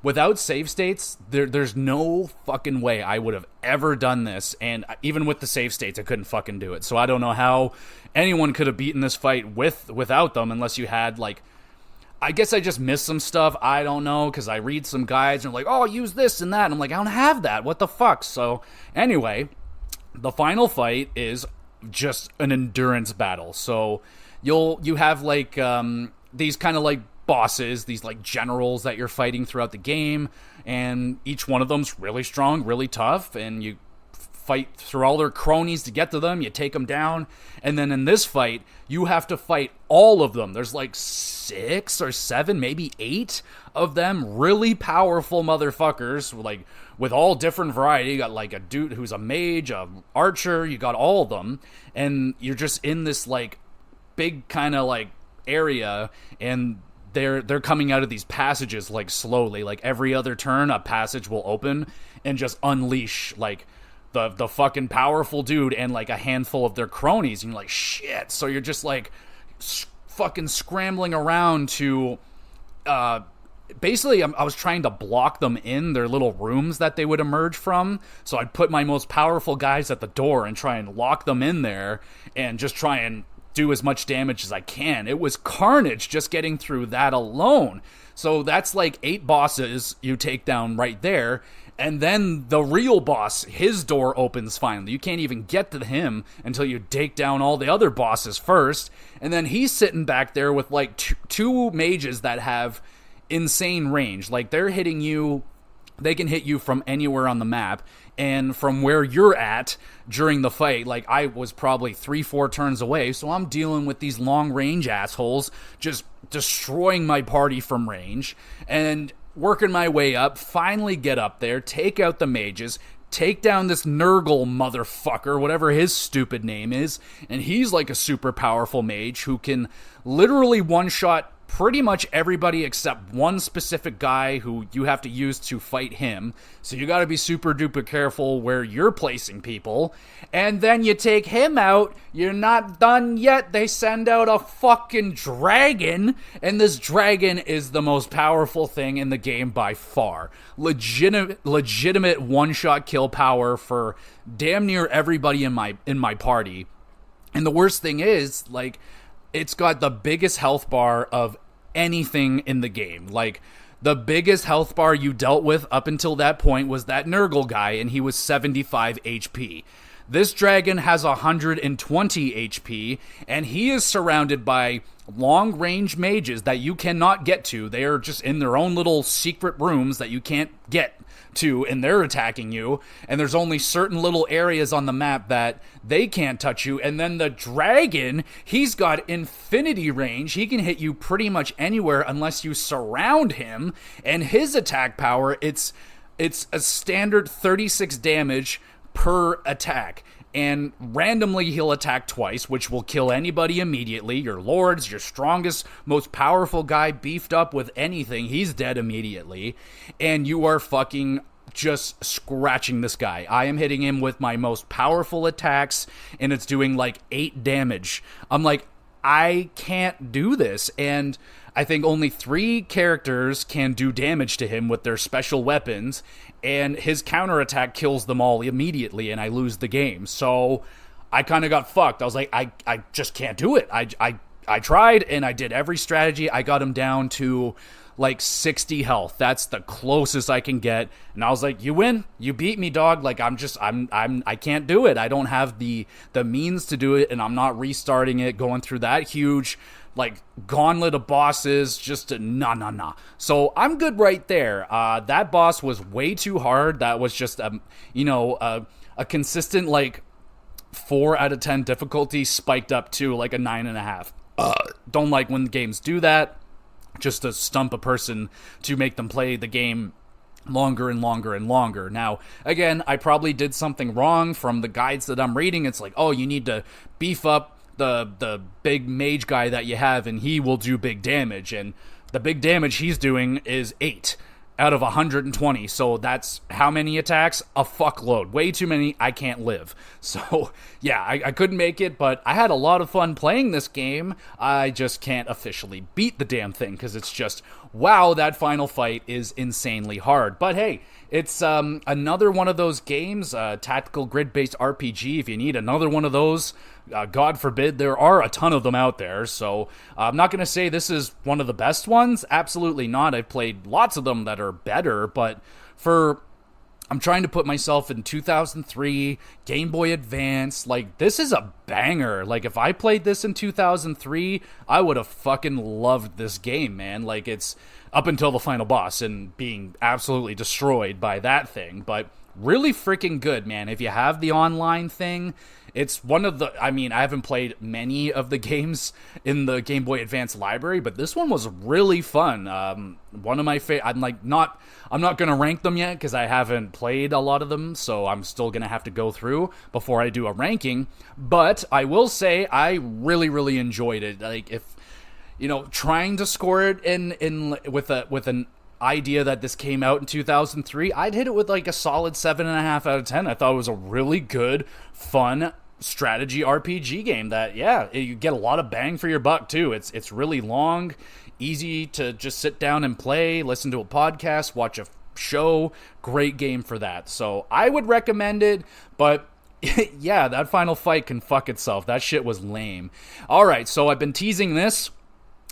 without save states, there's no fucking way I would have ever done this, and even with the save states, I couldn't fucking do it. So I don't know how anyone could have beaten this fight without them, unless you had, like, I guess I just missed some stuff. I don't know, because I read some guides and they're like, oh, use this and that, and I'm like, I don't have that. What the fuck? So anyway, the final fight is just an endurance battle. So you have like these kind of like bosses, these like generals that you're fighting throughout the game, and each one of them's really strong, really tough, and you fight through all their cronies to get to them. You take them down, and then in this fight, you have to fight all of them. There's like 6 or 7, maybe 8 of them, really powerful motherfuckers, like with all different variety. You got like a dude who's a mage, a archer, you got all of them, and you're just in this like big kind of like area, and they're coming out of these passages like slowly. Like every other turn, a passage will open and just unleash like the fucking powerful dude and like a handful of their cronies, and you're like, shit. So you're just like fucking scrambling around to basically I was trying to block them in their little rooms that they would emerge from. So I'd put my most powerful guys at the door and try and lock them in there and just try and do as much damage as I can. It was carnage just getting through that alone. So that's like 8 bosses you take down right there. And then the real boss, his door opens finally. You can't even get to him until you take down all the other bosses first. And then he's sitting back there with like two mages that have insane range. Like they're hitting you, they can hit you from anywhere on the map. And from where you're at during the fight, like I was probably 3-4 turns away. So I'm dealing with these long range assholes just destroying my party from range. And working my way up, finally get up there, take out the mages, take down this Nurgle motherfucker, whatever his stupid name is, and he's like a super powerful mage who can literally one-shot pretty much everybody except one specific guy who you have to use to fight him. So you gotta be super duper careful where you're placing people. And then you take him out, you're not done yet, they send out a fucking dragon, and this dragon is the most powerful thing in the game by far. Legitimate one-shot kill power for damn near everybody in my party. And the worst thing is, like, it's got the biggest health bar of anything in the game. Like, the biggest health bar you dealt with up until that point was that Nurgle guy, and he was 75 HP. This dragon has 120 HP, and he is surrounded by long-range mages that you cannot get to. They are just in their own little secret rooms that you can't get to, and they're attacking you, and there's only certain little areas on the map that they can't touch you. And then the dragon, he's got infinity range. He can hit you pretty much anywhere unless you surround him, and his attack power, it's a standard 36 damage per attack. And randomly he'll attack twice, which will kill anybody immediately. Your lords, your strongest, most powerful guy beefed up with anything, he's dead immediately. And you are fucking just scratching this guy. I am hitting him with my most powerful attacks, and it's doing like 8 damage. I'm like, I can't do this. And I think only 3 characters can do damage to him with their special weapons, and his counterattack kills them all immediately, and I lose the game. So I kind of got fucked. I was like, I just can't do it. I tried, and I did every strategy. I got him down to like 60 health. That's the closest I can get. And I was like, you win. You beat me, dog. Like, I can't do it. I don't have the means to do it, and I'm not restarting it, going through that huge like gauntlet of bosses, just nah. So I'm good right there. That boss was way too hard. That was just a consistent like 4 out of 10 difficulty spiked up to like a 9.5. Don't like when games do that, just to stump a person to make them play the game longer and longer and longer. Now, again, I probably did something wrong. From the guides that I'm reading, it's like, oh, you need to beef up the big mage guy that you have, and he will do big damage, and the big damage he's doing is 8 out of 120, so that's how many attacks? A fuckload. Way too many. I can't live. So yeah, I couldn't make it, but I had a lot of fun playing this game. I just can't officially beat the damn thing, because it's just, wow, that final fight is insanely hard. But hey, it's another one of those games, tactical grid-based RPG. If you need another one of those, God forbid, there are a ton of them out there. So I'm not going to say this is one of the best ones. Absolutely not. I've played lots of them that are better, but I'm trying to put myself in 2003, Game Boy Advance. Like, this is a banger. Like, if I played this in 2003, I would have fucking loved this game, man. Like, it's up until the final boss and being absolutely destroyed by that thing. But really freaking good, man. If you have the online thing, it's one of the, I mean, I haven't played many of the games in the Game Boy Advance library, but this one was really fun. One of my favorite, I'm not going to rank them yet because I haven't played a lot of them, so I'm still going to have to go through before I do a ranking. But I will say I really, really enjoyed it. Like, if, trying to score it in with an idea that this came out in 2003, I'd hit it with like a solid 7.5 out of 10. I thought it was a really good, fun strategy RPG game that, yeah, you get a lot of bang for your buck too. It's really long, easy to just sit down and play, listen to a podcast, watch a show. Great game for that. So I would recommend it, but yeah, that final fight can fuck itself. That shit was lame. All right, so I've been teasing this.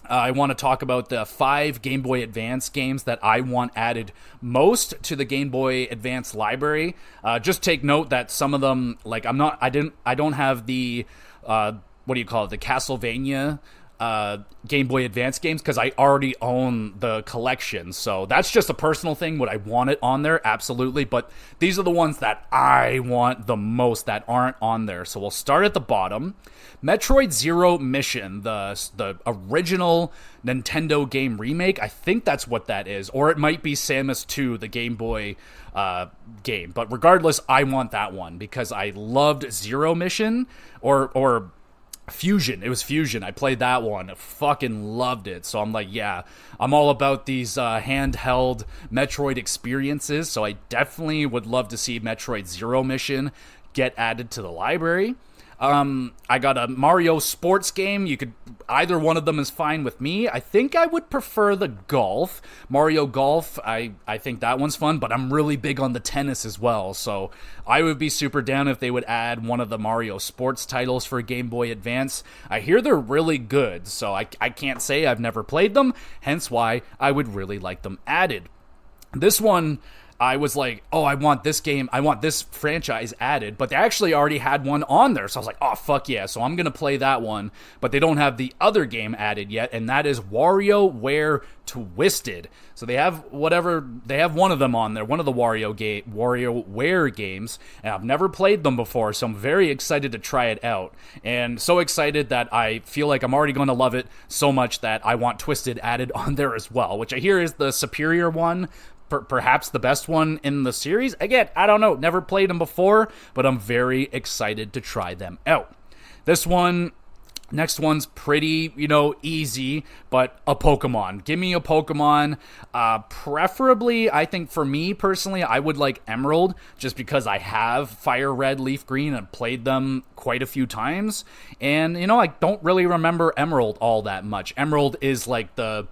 I want to talk about the 5 Game Boy Advance games that I want added most to the Game Boy Advance library. Just take note that some of them, like, I don't have the, the Castlevania Game Boy Advance games because I already own the collection. So that's just a personal thing. Would I want it on there? Absolutely. But these are the ones that I want the most that aren't on there. So we'll start at the bottom. Metroid Zero Mission, the original Nintendo game remake. I think that's what that is. Or it might be Samus 2, the Game Boy game. But regardless, I want that one because I loved Zero Mission or Fusion. It was Fusion. I played that one. I fucking loved it. So I'm like, yeah, I'm all about these handheld Metroid experiences. So I definitely would love to see Metroid Zero Mission get added to the library. I got a Mario sports game. Either one of them is fine with me. I think I would prefer the golf. Mario Golf, I think that one's fun, but I'm really big on the tennis as well. So I would be super down if they would add one of the Mario sports titles for Game Boy Advance. I hear they're really good, so I can't say I've never played them, hence why I would really like them added. This one, I was like, oh, I want this game, I want this franchise added, but they actually already had one on there, so I was like, oh, fuck yeah, so I'm going to play that one, but they don't have the other game added yet, and that is WarioWare Twisted. So they have one of them on there, one of the WarioWare games, and I've never played them before, so I'm very excited to try it out, and so excited that I feel like I'm already going to love it so much that I want Twisted added on there as well, which I hear is the superior one, perhaps the best one in the series. Again, I don't know, never played them before, but I'm very excited to try them out. Next one's pretty, easy, but a Pokemon. Give me a Pokemon. Preferably, I think for me personally, I would like Emerald, just because I have Fire Red, Leaf Green, and played them quite a few times. And, I don't really remember Emerald all that much. Emerald is like the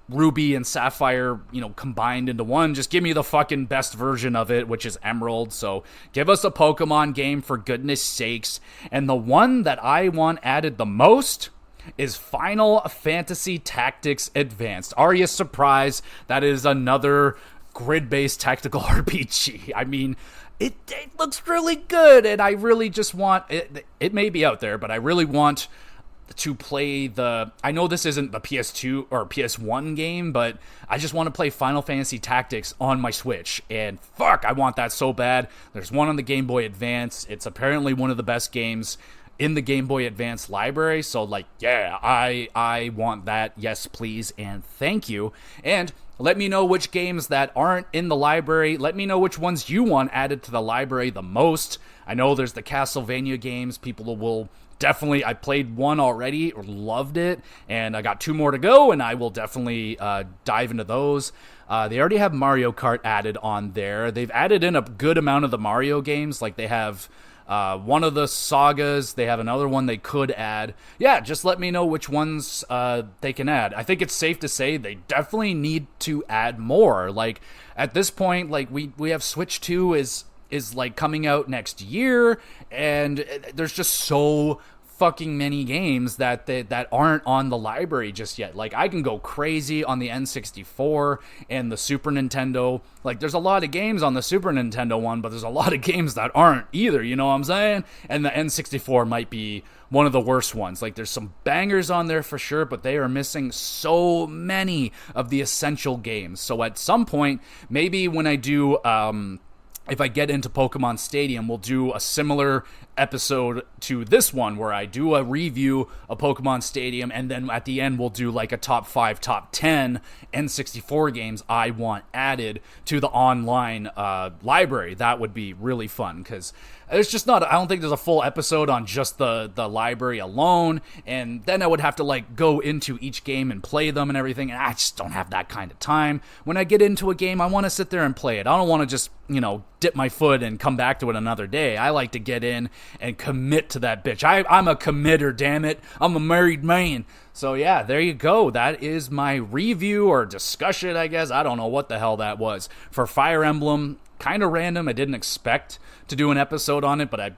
Ruby and Sapphire, combined into one. Just give me the fucking best version of it, which is Emerald. So give us a Pokemon game for goodness sakes. And the one that I want added the most is Final Fantasy Tactics Advanced. Are you surprised? That is another grid-based tactical RPG. I mean, it looks really good, and I really just want it. It may be out there, but I really want to play I know this isn't the PS2 or PS1 game, but I just want to play Final Fantasy Tactics on my Switch, and fuck, I want that so bad. There's one on the Game Boy Advance. It's apparently one of the best games in the Game Boy Advance library, so yeah, I want that. Yes, please, and thank you. And let me know which games that aren't in the library. Let me know which ones you want added to the library the most. I know there's the Castlevania games. People will definitely, I played one already, loved it, and I got 2 more to go, and I will definitely dive into those. They already have Mario Kart added on there. They've added in a good amount of the Mario games. Like, they have one of the sagas. They have another one they could add. Yeah, just let me know which ones they can add. I think it's safe to say they definitely need to add more. Like, at this point, like, we have Switch 2 is like coming out next year, and there's just so fucking many games that aren't on the library just yet. Like, I can go crazy on the N64 and the Super Nintendo. Like, there's a lot of games on the Super Nintendo one, but there's a lot of games that aren't either, you know what I'm saying? And the N64 might be one of the worst ones. Like, there's some bangers on there for sure, but they are missing so many of the essential games. So at some point, maybe when I do if I get into Pokemon Stadium, we'll do a similar episode to this one where I do a review of Pokemon Stadium, and then at the end we'll do like a top 5, top 10 N64 games I want added to the online library. That would be really fun, because there's just not, I don't think there's a full episode on just the library alone, and then I would have to like go into each game and play them and everything, and I just don't have that kind of time. When I get into a game, I want to sit there and play it. I don't want to just, dip my foot and come back to it another day. I like to get in and commit to that bitch. I'm a committer, damn it. I'm a married man. So yeah, there you go. That is my review or discussion, I guess. I don't know what the hell that was. For Fire Emblem, kind of random. I didn't expect to do an episode on it, but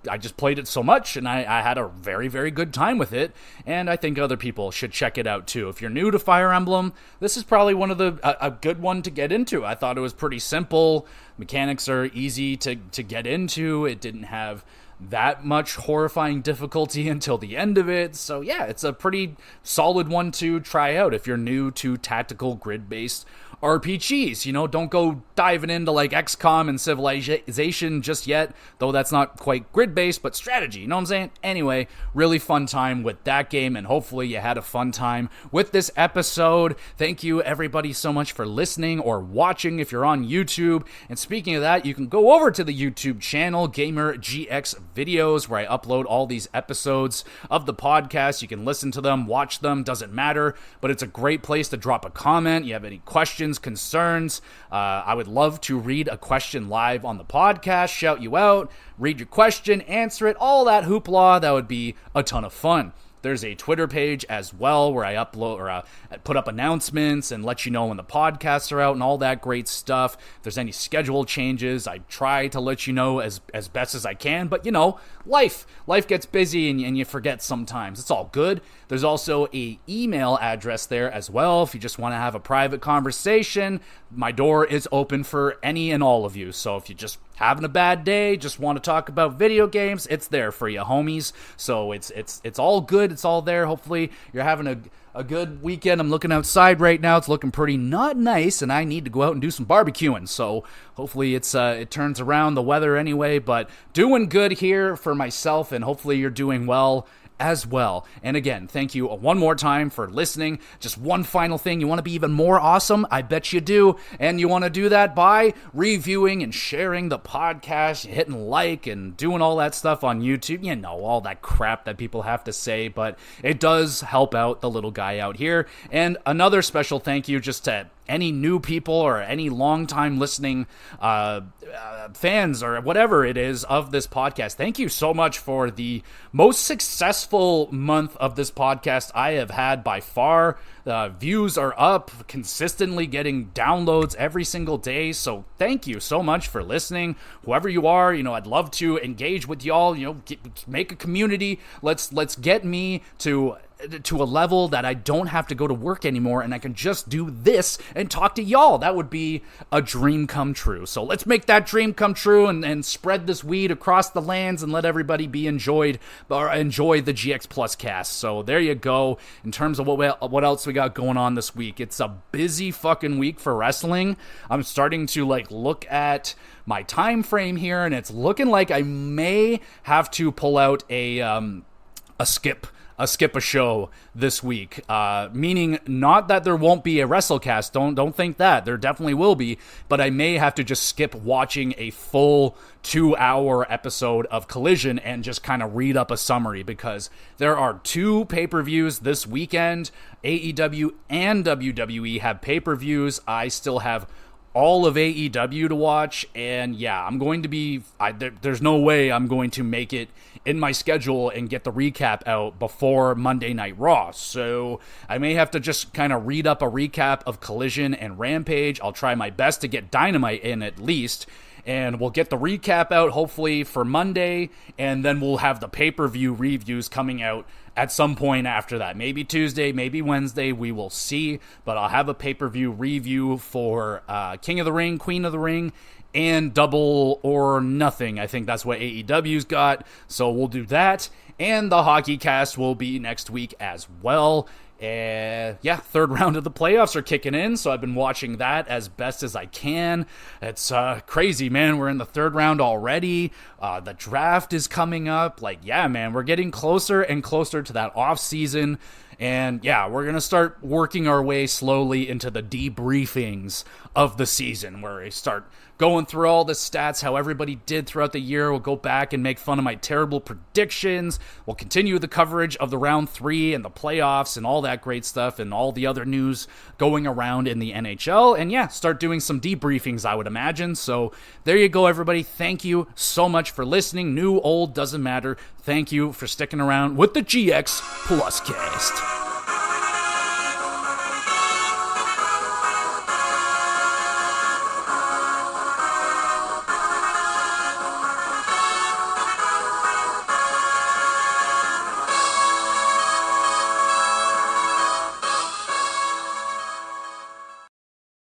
I just played it so much, and I had a very, very good time with it, and I think other people should check it out too. If you're new to Fire Emblem, this is probably one of a good one to get into. I thought it was pretty simple. Mechanics are easy to get into. It didn't have that much horrifying difficulty until the end of it. So yeah, it's a pretty solid one to try out if you're new to tactical grid-based RPGs. You know, don't go diving into like XCOM and Civilization just yet, though that's not quite grid-based, but strategy, you know what I'm saying? Anyway, really fun time with that game, and hopefully you had a fun time with this episode. Thank you everybody so much for listening or watching if you're on YouTube. And speaking of that, you can go over to the YouTube channel, Gamer GX Videos, where I upload all these episodes of the podcast. You can listen to them, watch them, doesn't matter, but it's a great place to drop a comment. You have any questions, concerns, I would love to read a question live on the podcast, shout you out, read your question, answer it, all that hoopla. That would be a ton of fun. There's a Twitter page as well where I upload or put up announcements and let you know when the podcasts are out and all that great stuff. If there's any schedule changes, I try to let you know as best as I can. But, you know, life gets busy and you forget sometimes. It's all good. There's also a email address there as well. If you just want to have a private conversation, my door is open for any and all of you. So if you just having a bad day, just want to talk about video games, it's there for you, homies. So it's all good. It's all there. Hopefully you're having a good weekend. I'm looking outside right now. It's looking pretty not nice, and I need to go out and do some barbecuing. So hopefully it turns around the weather anyway, but doing good here for myself, and hopefully you're doing well as well. And again, thank you one more time for listening. Just one final thing. You want to be even more awesome? I bet you do. And you want to do that by reviewing and sharing the podcast, hitting like and doing all that stuff on YouTube. You know, all that crap that people have to say, but it does help out the little guy out here. And another special thank you just to any new people or any long-time listening fans or whatever it is of this podcast. Thank you so much for the most successful month of this podcast I have had by far. Views are up, consistently getting downloads every single day. So thank you so much for listening. Whoever you are, you know, I'd love to engage with y'all, you know, make a community. Let's get me to a level that I don't have to go to work anymore and I can just do this and talk to y'all. That would be a dream come true. So let's make that dream come true and spread this weed across the lands and let everybody be enjoy the GX Plus cast. So there you go. In terms of what else we got going on this week, it's a busy fucking week for wrestling. I'm starting to look at my time frame here, and it's looking like I may have to pull out a skip a show this week, meaning not that there won't be a WrestleCast. Don't think that. There definitely will be, but I may have to just skip watching a full 2-hour episode of Collision and just kind of read up a summary, because there are 2 pay-per-views this weekend. AEW and WWE have pay-per-views. I still have all of AEW to watch, and yeah, I'm going to be there's no way I'm going to make it in my schedule and get the recap out before Monday Night Raw, so I may have to just kind of read up a recap of Collision and Rampage. I'll try my best to get Dynamite in at least, and we'll get the recap out hopefully for Monday, and then we'll have the pay-per-view reviews coming out at some point after that. Maybe Tuesday, maybe Wednesday, we will see, but I'll have a pay-per-view review for King of the Ring, Queen of the Ring, and Double or Nothing. I think that's what AEW's got, so we'll do that, and the Hockey Cast will be next week as well. Yeah, third round of the playoffs are kicking in, so I've been watching that as best as I can. It's crazy, man. We're in the third round already. The draft is coming up. Yeah, man, we're getting closer and closer to that off season. And yeah, we're going to start working our way slowly into the debriefings of the season, where we start going through all the stats, how everybody did throughout the year. We'll go back and make fun of my terrible predictions. We'll continue the coverage of the round 3 and the playoffs and all that great stuff and all the other news going around in the NHL. And yeah, start doing some debriefings, I would imagine. So there you go, everybody. Thank you so much for listening. New, old, doesn't matter. Thank you for sticking around with the GX Plus Cast.